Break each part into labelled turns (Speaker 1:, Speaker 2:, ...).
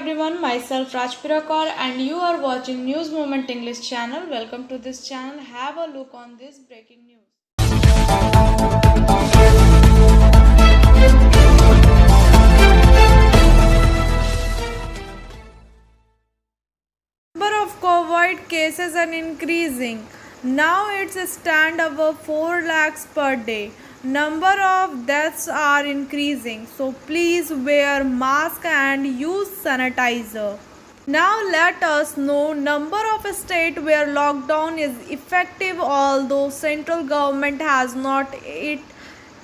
Speaker 1: everyone, myself Rajpirakar and you are watching News Moment English channel. Welcome to this channel. Have a look on this breaking news. Number of COVID cases are increasing. Now it's a stand above 4 lakhs per day. Number of deaths are increasing. So please wear mask and use sanitizer. Now let us know number of states where lockdown is effective, although central government has not it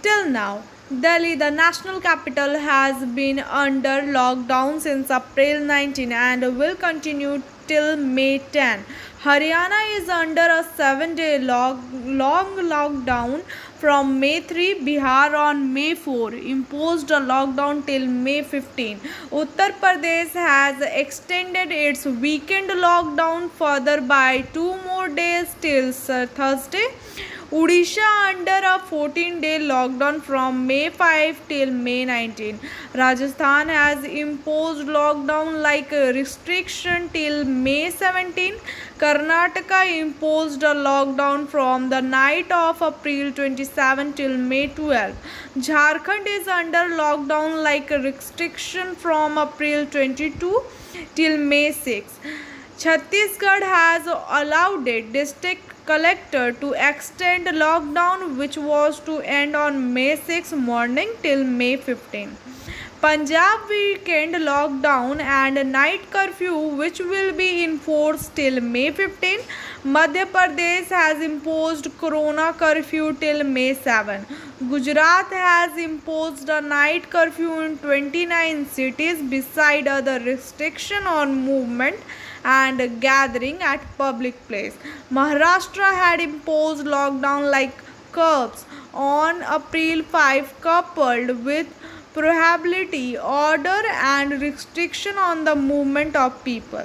Speaker 1: till now. Delhi, the national capital, has been under lockdown since April 19 and will continue till May 10. Haryana is under a 7-day long lockdown from May 3. Bihar on May 4 imposed a lockdown till May 15. Uttar Pradesh has extended its weekend lockdown further by 2 more days till Thursday. Odisha under a 14-day lockdown from May 5 till May 19. Rajasthan has imposed lockdown like restriction till May 17. Karnataka imposed a lockdown from the night of April 27 till May 12. Jharkhand is under lockdown like restriction from April 22 till May 6. Chhattisgarh has allowed it district collector to extend lockdown which was to end on May 6 morning till May 15. Punjab weekend lockdown and night curfew which will be enforced till May 15. Madhya Pradesh has imposed corona curfew till May 7. Gujarat has imposed a night curfew in 29 cities beside other restriction on movement and gathering at public place. Maharashtra had imposed lockdown like curbs on April 5 coupled with prohibition order and restriction on the movement of people.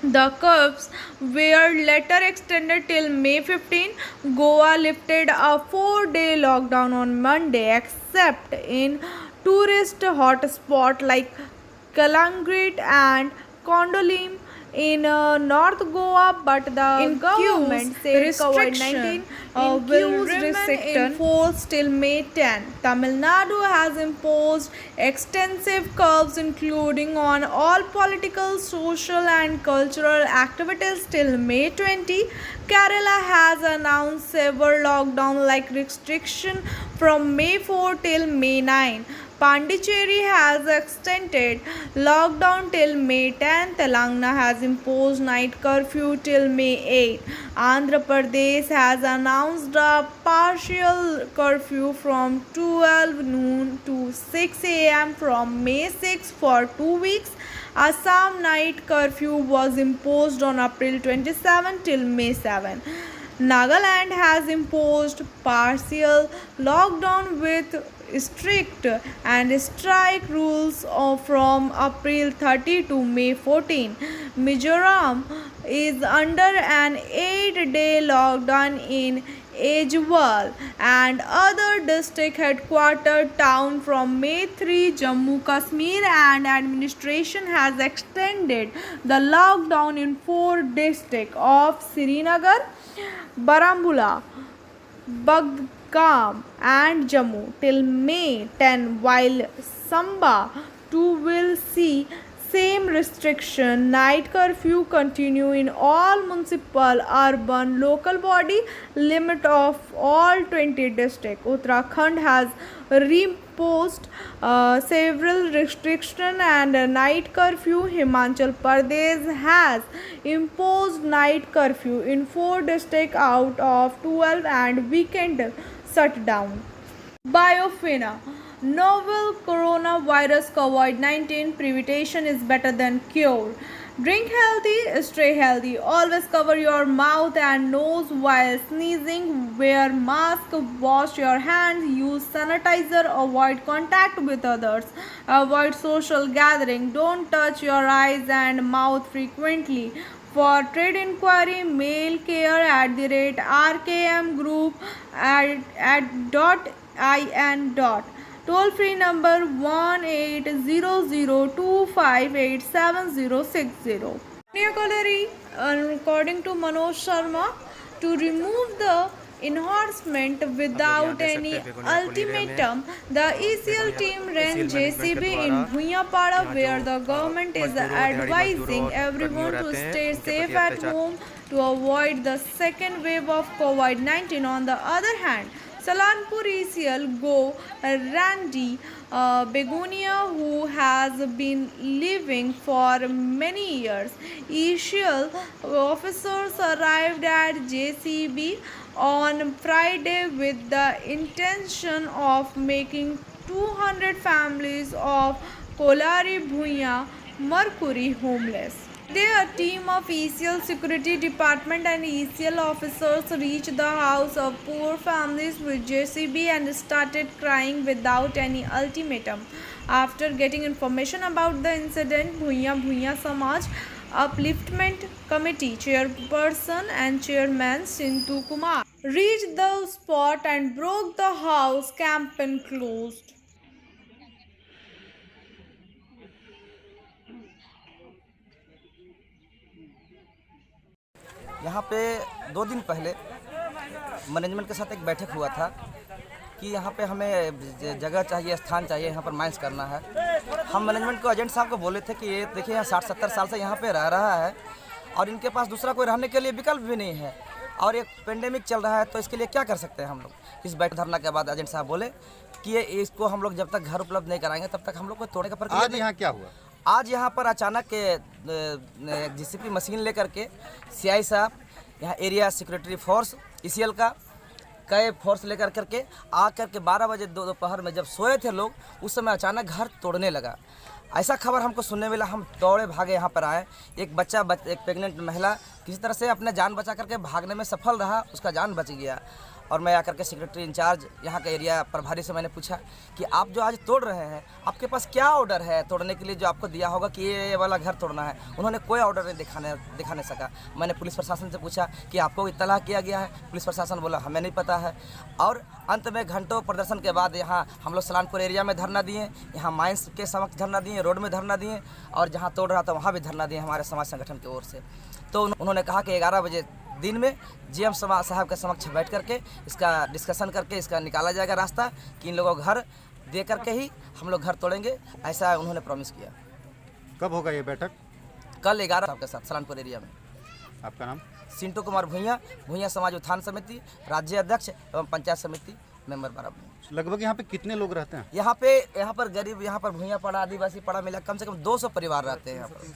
Speaker 1: The curbs were later extended till May 15. Goa lifted a 4-day lockdown on Monday except in tourist hotspots like Kalangrit and Kondolim in North Goa, but the government said COVID-19 will remain in force till May 10. Tamil Nadu has imposed extensive curbs including on all political, social and cultural activities till May 20. Kerala has announced severe lockdown like restriction from May 4 till May 9. Pondicherry has extended lockdown till May 10. Telangana has imposed night curfew till May 8. Andhra Pradesh has announced a partial curfew from 12 noon to 6 am from May 6 for 2 weeks. Assam night curfew was imposed on April 27 till May 7. Nagaland has imposed partial lockdown with strict and strike rules from April 30 to May 14. Mizoram is under an 8-day lockdown in Aizawl and other district headquartered town from May 3. Jammu Kashmir and administration has extended the lockdown in 4 districts of Srinagar, Baramulla, Bagam and Jammu till May 10, while Samba too will see same restriction. Night curfew continue in all municipal, urban, local body limit of all 20 districts. Uttarakhand has reimposed several restrictions and a night curfew. Himachal Pradesh has imposed night curfew in 4 districts out of 12 and weekend shutdown. Biofina. Novel coronavirus COVID-19 prevention is better than cure. Drink healthy, stay healthy. Always cover your mouth and nose while sneezing. Wear mask, wash your hands, use sanitizer, avoid contact with others. Avoid social gathering. Don't touch your eyes and mouth frequently. For trade inquiry, mail care@rkmgroup@in. Toll free number 1800258760. Colliery, according to Manoj Sharma, to remove the enhancement without any ultimatum, the ECL team ran JCB in Bhuiyapada, where the government is advising everyone to stay safe at home to avoid the second wave of COVID-19. On the other hand, Salanpur ECL Go Randy Begonia, who has been living for many years. ECL officers arrived at JCB on Friday with the intention of making 200 families of Kolari Bhuiya Mercury homeless. A team of ECL Security Department and ECL officers reached the house of poor families with JCB and started crying without any ultimatum. After getting information about the incident, Bhuiya Samaj Upliftment Committee chairperson and chairman Sintu Kumar reached the spot and broke the house campaign closed.
Speaker 2: यहाँ पे 2 दिन पहले management के साथ एक बैठक हुआ था कि यहाँ पे हमें जगह चाहिए, स्थान चाहिए, यहाँ पर माइंस करना है। हम मैनेजमेंट को एजेंट साहब को बोले थे कि ये देखिए यहाँ 60-70 साल से यहाँ पे रह रहा है और इनके पास दूसरा कोई रहने के लिए विकल्प भी नहीं है और एक पेंडेमिक चल रहा है, तो इसके लिए क्या कर सकते हैं हम लोग। इस बैठक धरना के बाद एजेंट साहब बोले कि ये इसको हम लोग जब तक घर उपलब्ध नहीं कराएंगे तब तक हम लोग को तोड़ने का प्रक्रिया।
Speaker 3: आज यहाँ क्या हुआ?
Speaker 2: आज यहाँ पर अचानक जीसीपी मशीन लेकर के सीआई साहब, यहाँ एरिया सिक्योरिटी फोर्स ECL का कई फोर्स लेकर करके आकर के 12 बजे दोपहर में जब सोए थे लोग, उस समय अचानक घर तोड़ने लगा। ऐसा खबर हमको सुनने मिला, हम दौड़े भागे यहाँ पर आए। एक प्रेग्नेंट महिला किसी तरह से अपने जान बचा करके भागने में सफल रहा, उसका जान बच गया। और मैं आकर के सेक्रेटरी इंचार्ज यहाँ के एरिया प्रभारी से मैंने पूछा कि आप जो आज तोड़ रहे हैं, आपके पास क्या ऑर्डर है तोड़ने के लिए, जो आपको दिया होगा कि ये वाला घर तोड़ना है। उन्होंने कोई ऑर्डर नहीं दिखाने सका। मैंने पुलिस प्रशासन से पूछा कि आपको इत्तला किया गया है? पुलिस प्रशासन बोला हमें नहीं पता है। और अंत में घंटों प्रदर्शन के बाद यहाँ हम लोग सलानपुर एरिया में धरना दिए, यहाँ माइंस के समक्ष धरना दिए, रोड में धरना दिए और जहाँ तोड़ रहा था वहाँ भी धरना दिए हमारे समाज संगठन की ओर से। तो उन्होंने कहा कि 11 बजे दिन में GM साहब के समक्ष बैठ करके इसका डिस्कशन करके इसका निकाला जाएगा रास्ता कि इन लोगों को घर दे करके ही हम लोग घर तोड़ेंगे, ऐसा उन्होंने प्रॉमिस किया।
Speaker 3: कब होगा ये बैठक?
Speaker 2: कल 11 साहब के साथ सलानपुर एरिया में।
Speaker 3: आपका नाम?
Speaker 2: सिंटू कुमार भुइया समाज उत्थान समिति राज्य अध्यक्ष एवं पंचायत समिति मेंबर 12।
Speaker 3: लगभग यहाँ पे कितने लोग रहते हैं?
Speaker 2: यहाँ पर गरीब, यहाँ पर भुइया पड़ा, आदिवासी पड़ा मिला कम से कम 200 परिवार रहते हैं यहाँ पर।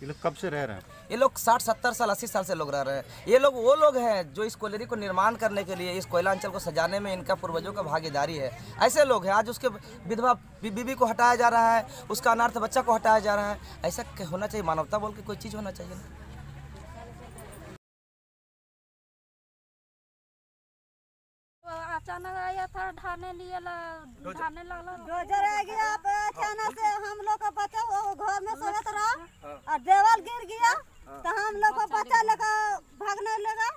Speaker 3: ये लोग कब से रह रहे हैं?
Speaker 2: ये लोग 60-70 साल 80 साल से लोग रह रहे हैं। ये लोग वो लोग हैं जो इस कोयलरी को निर्माण करने के लिए, इस कोयला अंचल को सजाने में इनका पूर्वजों का भागीदारी है। ऐसे लोग हैं। आज उसके विधवा बीबी को हटाया जा रहा है, उसका अनाथ बच्चा को हटाया जा रहा है। ऐसा होना चाहिए, मानवता बोल के कोई चीज़ होना चाहिए ना।
Speaker 4: अचानक आया था ढाने लगा
Speaker 5: डोजर आ गया। अचानक से हम लोग का बच्चा वो घर में सोया रहा और देवाल गिर गया, तो हम लोग का बच्चा लेकर भागने लगा।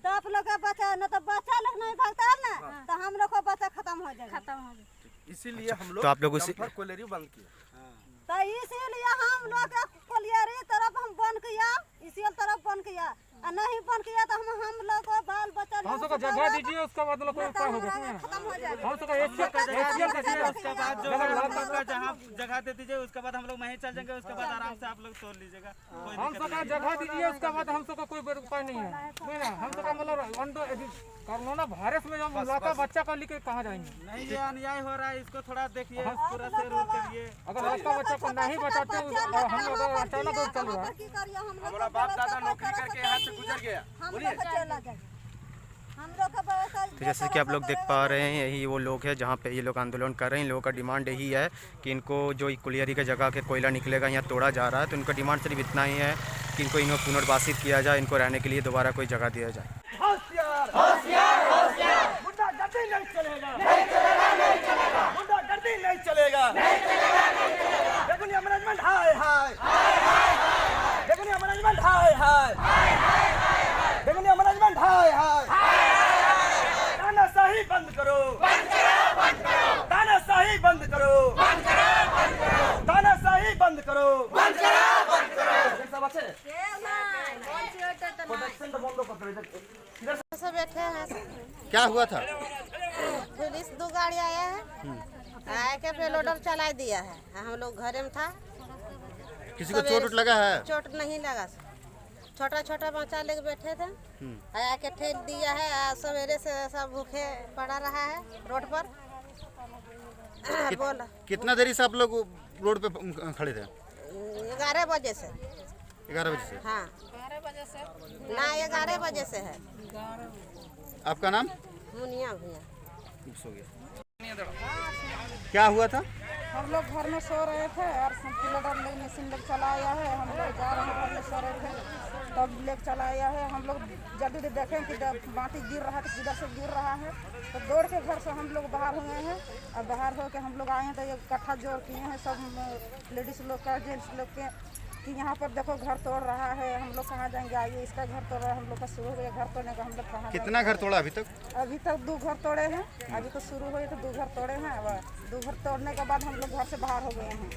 Speaker 5: तो आप लोग का बच्चा न तो बच्चा लोग नहीं भागता है ना, तो हम लोग का बच्चा खत्म हो जाएगा।
Speaker 6: इसीलिए हम लोग
Speaker 7: तो आप लोग
Speaker 6: कोयलरी बंद किया।
Speaker 5: तो इसीलिए हम लोग का कोयलरी तरफ हम बंद किया, इसी तरफ बंद किया। नहीं बंद किया तो हम लोग को बाल बच्चा
Speaker 8: हम सबको जगह दीजिए, उसका बाद लोग कोई उपाय होगा।
Speaker 5: खत्म हो जाएगा।
Speaker 8: हम सबको एशिया का
Speaker 6: उसके बाद जो जहाँ जगह दे दीजिए, उसके बाद हम लोग वहीं चल जाएंगे। उसके बाद आराम से आप लोग तोड़ लीजिएगा।
Speaker 8: हम सबको जगह दीजिए, उसके बाद हम सबका कोई उपाय नहीं है। नहीं ना, हम सबका मतलब कोरोना वायरस में जो लाता बच्चा का लेके कहाँ जाएंगे?
Speaker 6: नहीं, ये अन्याय हो रहा है, इसको थोड़ा देखिए, पूरा से रूल करिए।
Speaker 8: अगर आपका बच्चा को नहीं बचाते हम लोग अचानक चल रहा है।
Speaker 6: हमारा बाप दादा नौकरी करके यहाँ से गुजर गया।
Speaker 7: तो जैसे कि आप लोग देख पा रहे हैं, यही वो लोग हैं जहाँ पे ये लोग आंदोलन कर रहे हैं। इन लोगों का डिमांड यही है कि इनको जो कोयलरी की जगह के कोयला निकलेगा यहाँ तोड़ा जा रहा है, तो इनका डिमांड सिर्फ इतना ही है कि इनको पुनर्वासित किया जाए, इनको रहने के लिए दोबारा कोई जगह दिया जाए।
Speaker 6: तानाशाही बंद करो, तानाशाही
Speaker 5: से बैठे हैं।
Speaker 3: क्या हुआ था?
Speaker 5: पुलिस 2 गाड़ी आया है, आया के पेलोडर चला दिया है। हम लोग घरे में था।
Speaker 3: किसी को चोट वोट लगा है?
Speaker 5: चोट नहीं लगा, छोटा छोटा बच्चा लेके बैठे थे, आया के ठेक दिया है। सवेरे से सब भूखे पड़ा रहा है रोड पर। बोला
Speaker 3: कितना देरी से आप लोग रोड पे खड़े थे?
Speaker 5: 11 बजे से।
Speaker 3: 11 बजे से?
Speaker 5: हाँ, 11 बजे से ना, 11 बजे से है।
Speaker 3: आपका नाम?
Speaker 5: मुनिया भैया।
Speaker 3: क्या हुआ था?
Speaker 9: हम लोग घर में सो रहे थे और सिलेंडर मशीन लेके चला आया है। हम लोग जा रहे हैं, घर में सो रहे थे तब लेके चला आया है। हम लोग जल्दी देखें कि माटी गिर रहा है तो किधर से गिर रहा है, तो दौड़ के घर से हम लोग बाहर हुए हैं। और बाहर होकर हम लोग आए हैं तो एक इकट्ठा जोड़ किए हैं सब लेडीज़ लोग का, जेंट्स लोग के, कि यहाँ पर देखो घर तोड़ रहा है। हम लोग कहाँ जाएंगे, आइए इसका घर तोड़ रहा है। हम लोग का शुरू हो गया घर तोड़ने का। हम लोग कहाँ
Speaker 3: कितना घर तोड़ा अभी तक?
Speaker 9: अभी तक 2 घर तोड़े हैं। अभी तो शुरू हुई तो 2 घर तोड़े हैं। अब 2 घर तोड़ने के बाद हम लोग घर से बाहर हो गए हैं।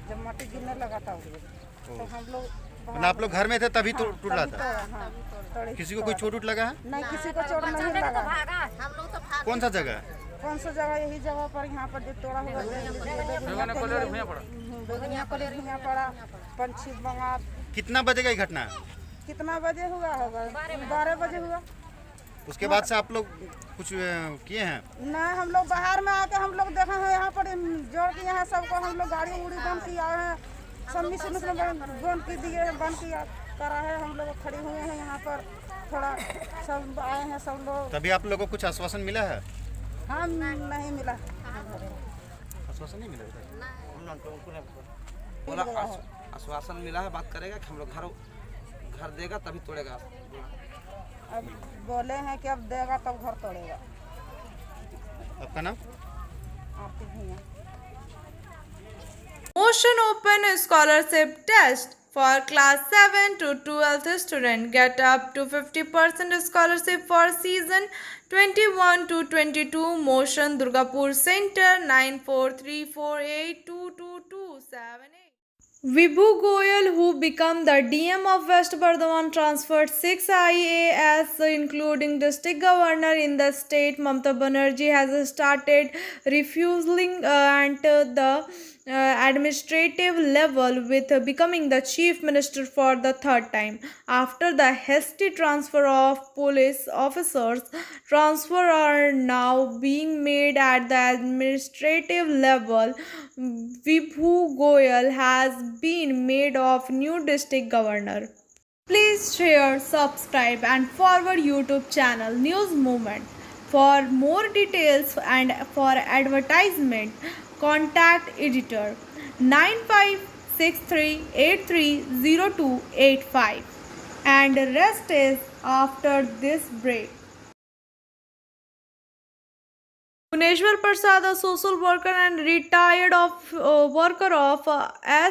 Speaker 9: जब माटी गिरने लगा था तो हम लोग
Speaker 3: आप लोग घर में थे तभी टूट रहा था?
Speaker 9: हाँ,
Speaker 3: किसी को कोई चोट वोट लगा है?
Speaker 9: नहीं, किसी को चोट नहीं लगा।
Speaker 3: कौन सा जगह है?
Speaker 9: कौन सा जगह? यही जगह पर, यहाँ पर जो तोड़ा हुआ बेगनिया कॉलेज यहाँ पड़ा, पंछी बंगाल।
Speaker 3: कितना बजे का घटना है?
Speaker 9: कितना बजे हुआ होगा? 12 बजे हुआ।
Speaker 3: उसके बाद से आप लोग कुछ किए हैं?
Speaker 9: नहीं, हम लोग बाहर में आके हम लोग देखे हैं, यहाँ पर जोड़ किए हैं सबको। हम लोग गाड़ी उड़ी बंद किया है, सम्मी से बंद की दिए, बंद किया करा है। हम लोग खड़े हुए हैं यहाँ पर, थोड़ा सब आए हैं सब लोग।
Speaker 3: तभी आप लोगों को कुछ आश्वासन मिला है?
Speaker 9: हाँ, नहीं मिला।
Speaker 3: आश्वासन नहीं मिला?
Speaker 2: बोला आश्वासन मिला है, बात करेगा कि हम लोग घर देगा तभी तोड़ेगा।
Speaker 9: अब बोले हैं कि अब देगा तब घर तोड़ेगा।
Speaker 3: आपका नाम?
Speaker 9: आरती भैया।
Speaker 1: Motion Open Scholarship Test for class 7 to 12th student. Get up to 50% scholarship for season 21 to 22. Motion Durgapur Center 9434822278. Vibhu Goyal, who became the DM of West Bardhaman, transferred 6 IAS, including district governor in the state. Mamata Banerjee has started refusing at the administrative level, with becoming the chief minister for the 3rd time. After the hasty transfer of police officers, transfers are now being made at the administrative level. Vibhu Goyal has been made of new district governor. Please share, subscribe and forward YouTube channel News Movement. For more details and for advertisement, contact editor 9563830285, and rest is after this break. Bhuneshwar Prasad, a social worker and retired worker of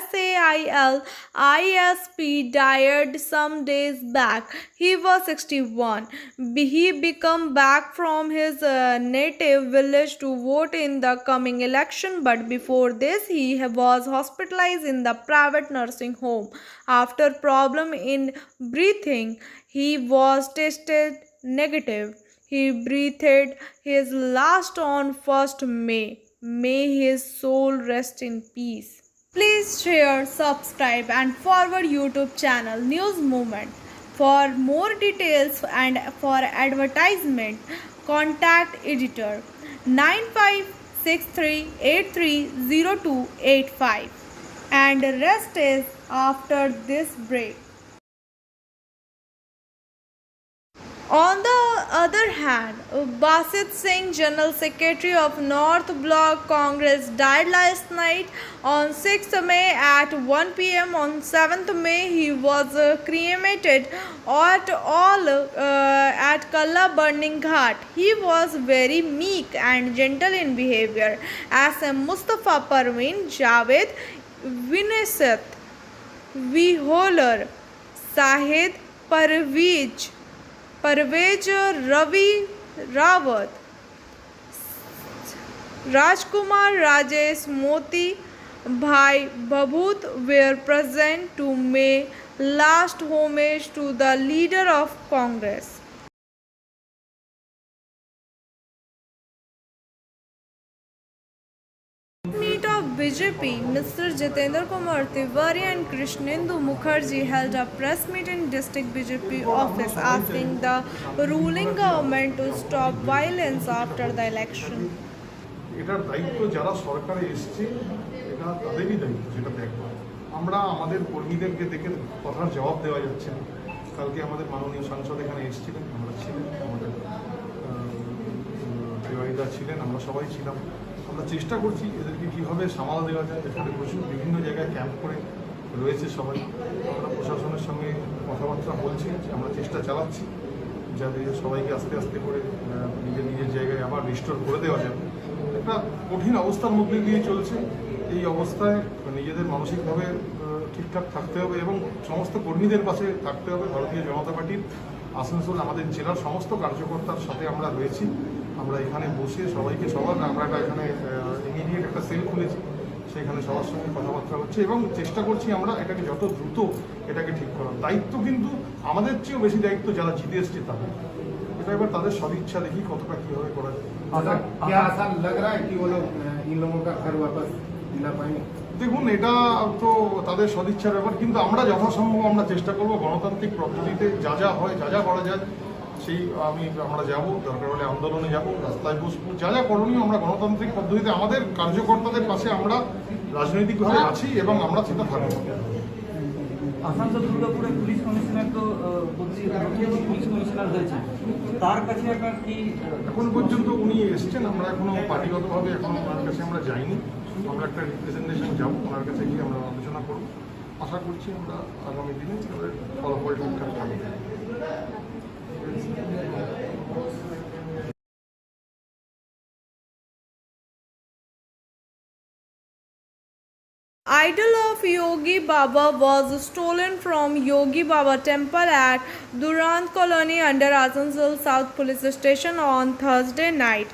Speaker 1: SAIL ISP, died some days back. He was 61. He became back from his native village to vote in the coming election, but before this he was hospitalized in the private nursing home. After problem in breathing, he was tested negative. He breathed his last on 1st May. May his soul rest in peace. Please share, subscribe and forward YouTube channel News Movement. For more details and for advertisement, contact editor 9563830285, and rest is after this break. On the other hand, Basit Singh, General Secretary of North Block Congress, died last night on 6th May at 1 p.m. On 7th May, he was cremated at Kalla Burning Ghat. He was very meek and gentle in behavior. SM Mustafa Parveen, Javed Vinesat, Viholar, Sahid Parvez Ravi Rawat, Rajkumar Rajesh Moti, Bhai Babut were present to pay last homage to the leader of Congress. Meet of BJP, Mr. Jitendra Kumar Tiwari and Krishnendu Mukherjee held a press meet in district BJP office asking the ruling government to stop violence after the election.
Speaker 10: এটার দায়িত্ব যারা সরকারে এসছে এটা তাদেরই দায়িত্ব যেটা দেখবো আমরা আমাদের কর্মীদেরকে দেখে কথার জবাব দেওয়া যাচ্ছে না কালকে আমাদের মাননীয় সাংসদ এখানে এসেছিলেন আমরা ছিলেন আমাদের তিওয়ারিদা ছিলেন আমরা সবাই ছিলাম আমরা চেষ্টা করছি এদেরকে কীভাবে সামাল দেওয়া যায় এখানে প্রচুর বিভিন্ন জায়গায় ক্যাম্প করে রয়েছে সবাই আমরা প্রশাসনের সঙ্গে কথাবার্তা বলছি আমরা চেষ্টা চালাচ্ছি যাতে সবাইকে আস্তে আস্তে করে নিজের জায়গায় আবার রিস্টোর করে দেওয়া যাবে একটা কঠিন অবস্থার মধ্যে দিয়ে চলছে এই অবস্থায় নিজেদের মানসিকভাবে ঠিকঠাক থাকতে হবে এবং সমস্ত কর্মীদের পাশে থাকতে হবে ভারতীয় জনতা পার্টির আসানসোল আমাদের জেলার সমস্ত কার্যকর্তার সাথে আমরা রয়েছি আমরা এখানে বসে সবাইকে আমরা এখানে ইমিডিয়েট একটা সেল খুলেছি সেখানে সবার সঙ্গে কথাবার্তা হচ্ছে এবং চেষ্টা করছি আমরা এটাকে যত দ্রুত এটাকে ঠিক করার দায়িত্ব কিন্তু আমাদের চেয়েও বেশি দায়িত্ব যারা জিতে এসছে তাদের এটা এবার তাদের সদিচ্ছা দেখি কতটা কীভাবে করা যায় দেখুন এটা তো তাদের সদিচ্ছার ব্যাপার কিন্তু আমরা যথাসম্ভব আমরা চেষ্টা করব গণতান্ত্রিক পদ্ধতিতে যা যা হয় যা যা করা যায় সেই আমরা যাব দরকার হলে আন্দোলনে যাব রাস্তায় বসবো যা যা করণীয় আমরা গণতান্ত্রিক পদ্ধতিতে আমাদের কার্যকর্তাদের পাশে আমরা রাজনৈতিকভাবে আছি এবং আমরা সেটা থাকবো
Speaker 6: আসানসোল দুর্গাপুরে পুলিশ কমিশনার তো পুলিশ কমিশনার হয়েছে তার কাছে আপনার কি
Speaker 10: এখন পর্যন্ত উনি এসছেন আমরা এখনো পার্টিগতভাবে এখনো ওনার কাছে আমরা যাইনি আমরা একটা রিপ্রেজেন্টেশন যাবো ওনার কাছে গিয়ে আমরা আলোচনা করব আশা করছি আমরা আগামী দিনে ফলাফল ঠিকঠাক থাকবে
Speaker 1: Idol of Yogi Baba was stolen from Yogi Baba temple at Durand Colony under Asansol South Police Station on Thursday night.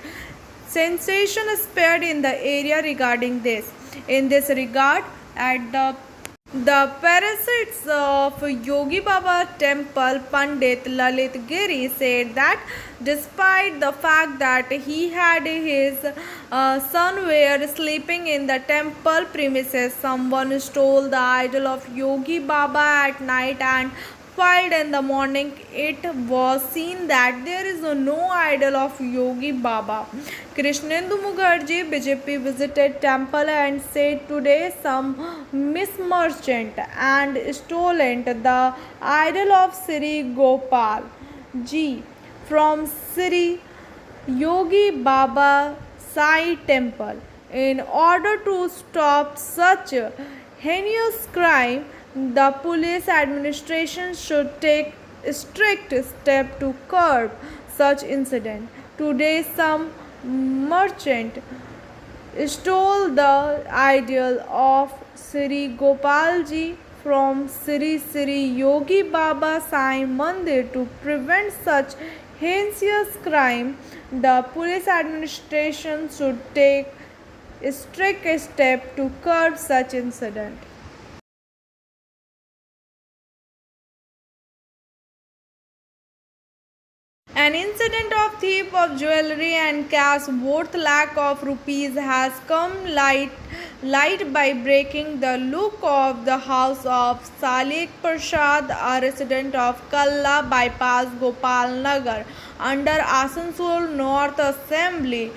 Speaker 1: Sensation spread in the area regarding this. In this regard, at the parasites of Yogi Baba temple, Pandit Lalit Giri said that despite the fact that he had his son were sleeping in the temple premises, someone stole the idol of Yogi Baba at night and while in the morning it was seen that there is no idol of Yogi Baba. Krishnendu Mukherjee BJP visited temple and said today some mismerchant and stolen the idol of Sri Gopal Ji from Sri Yogi Baba Sai temple. In order to stop such heinous crime, the police administration should take strict steps to curb such incident. Today, some merchant stole the idol of Sri Gopal Ji from Sri Yogi Baba Sai Mandir. To prevent such heinous crime, the police administration should take strict steps to curb such incident. An incident of thief of jewelry and cash worth lakh of rupees has come light by breaking the look of the house of Salik Prasad, a resident of Kalla Bypass, Gopal Nagar, under Asansol North Assembly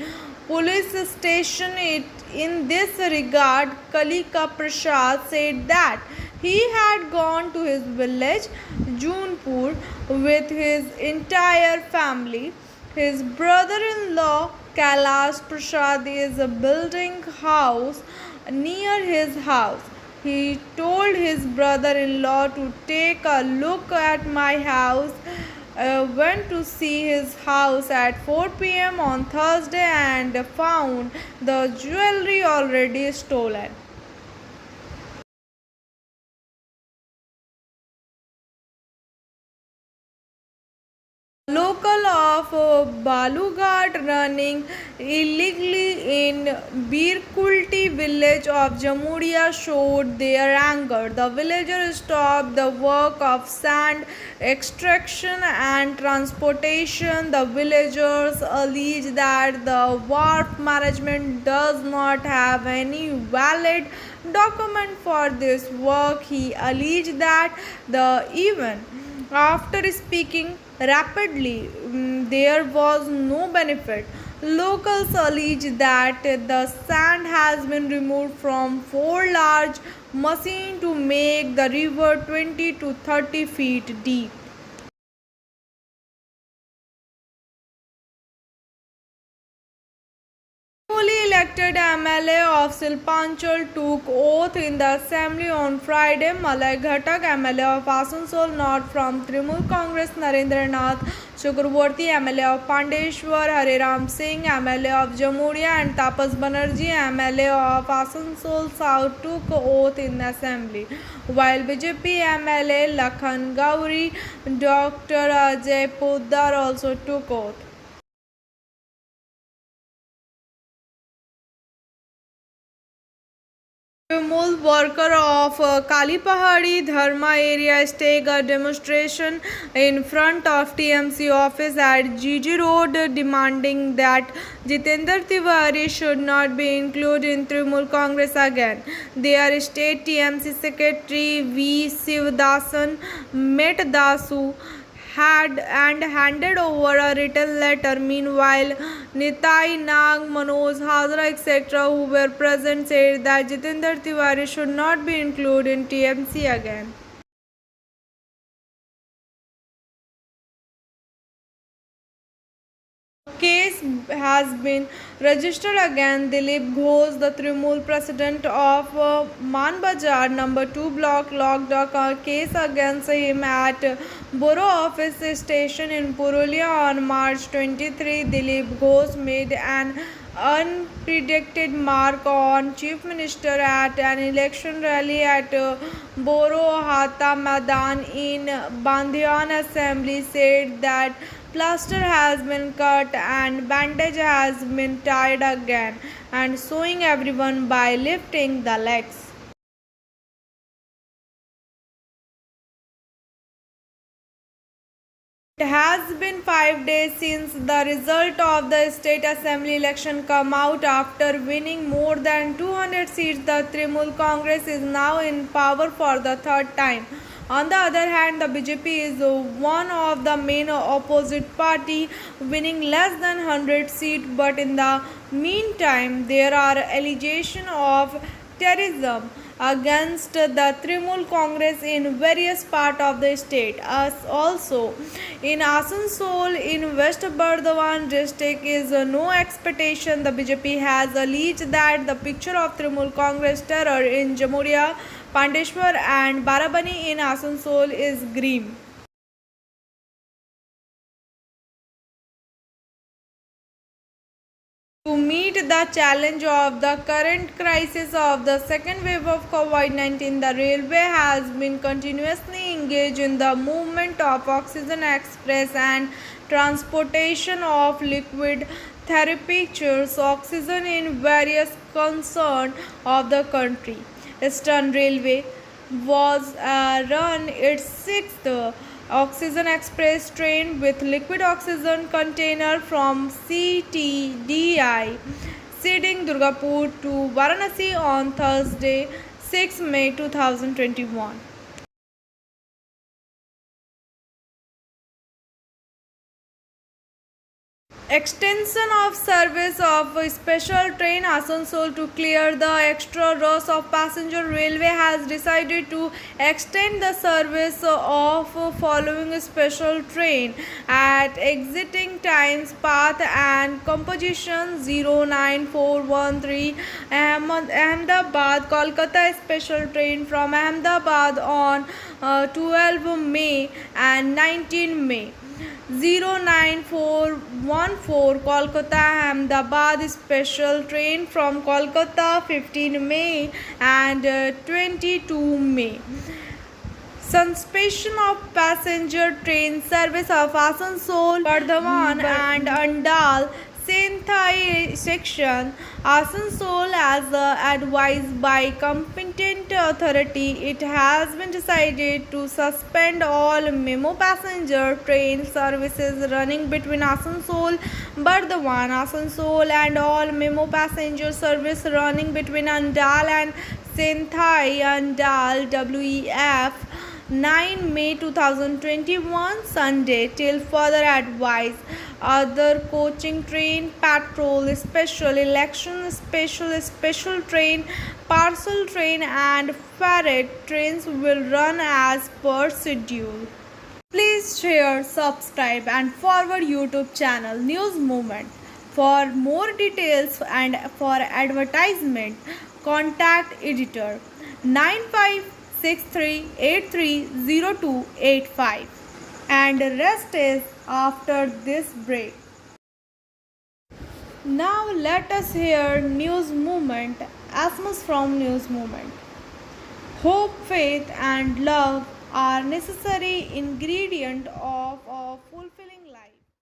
Speaker 1: Police Station. In this regard, Kalika Prasad said that he had gone to his village Junpur with his entire family. His brother-in-law Kailash Prasad is building house near his house. He told his brother-in-law to take a look at my house. Went to see his house at 4 p.m. on Thursday and found the jewelry already stolen. Local of Balughat running illegally in Birkulti village of Jamuria showed their anger. The villagers stopped the work of sand extraction and transportation. The villagers allege that the wharf management does not have any valid document for this work. He alleged that the even after speaking rapidly, there was no benefit. Locals allege that the sand has been removed from 4 large machines to make the river 20 to 30 feet deep. Newly elected MLA of Silpanchal took oath in the assembly on Friday. Malay Ghatak, MLA of Asansol North from Trinamool Congress, Narendra Nath Chakraborty, MLA of Pandeshwar, Hariram Singh, MLA of Jamuria, and Tapas Banerjee, MLA of Asansol South, took oath in the assembly, while BJP MLA Lakhan Gauri, Dr. Ajay Poddar also took oath. Trinamool worker of Kalipahadi Dharma area staged a demonstration in front of TMC office at GG Road demanding that Jitendra Tiwari should not be included in Trinamool Congress again. Their state TMC secretary V. Sivadasan met Dasu had and handed over a written letter. Meanwhile, Nitai Nag, Manoj Hazra, etc., who were present, said that Jitendra Tiwari should not be included in TMC again. Case has been registered against Dilip Ghosh, the Trinamool president of Manbajar number 2 block, logged a case against him at Borough Office Station in Purulia on March 23. Dilip Ghosh made an unpredicted mark on Chief Minister at an election rally at Borough Hata Madan in Bandhian. Assembly said that plaster has been cut and bandage has been tied again, and showing everyone by lifting the legs. It has been 5 days since the result of the state assembly election come out. After winning more than 200 seats, the Trinamool Congress is now in power for the third time. On the other hand, the BJP is one of the main opposite party, winning less than 100 seats. But in the meantime, there are allegations of terrorism against the Trinamool Congress in various parts of the state. As also in Asansol in West Bardhaman district is no expectation. The BJP has alleged that the picture of Trinamool Congress terror in Jamuria, Pandeshwar and Barabani in Asansol is grim. To meet the challenge of the current crisis of the second wave of COVID-19, the railway has been continuously engaged in the movement of oxygen express and transportation of liquid therapeutic oxygen in various concerns of the country. Eastern Railway was run its sixth oxygen express train with liquid oxygen container from CTDI Siding Durgapur to Varanasi on Thursday, 6 May 2021. Extension of service of special train Asansol to clear the extra rush of passenger. Railway has decided to extend the service of following special train at exiting times, path and composition: 09413 Ahmedabad Kolkata special train from Ahmedabad on 12 May and 19 May. 09414 Kolkata Ahmedabad special train from Kolkata 15 May and 22 May. Suspension of passenger train service of Asansol, Bardhaman and Andal, Senthai section, Asansol as advised by competent authority. It has been decided to suspend all memo passenger train services running between Asansol, Bardhaman, Asansol and all memo passenger service running between Andal and Senthai, Andal, WEF 9 May 2021 Sunday till further advice. Other coaching train, patrol, special election, special train, parcel train and freight trains will run as per schedule. Please share, subscribe and forward YouTube channel News Movement. For more details and for advertisement, contact editor 9563830285 and rest is after this break. Now let us hear News Movement, Asmus from News Movement. Hope, faith and love are necessary ingredient of a full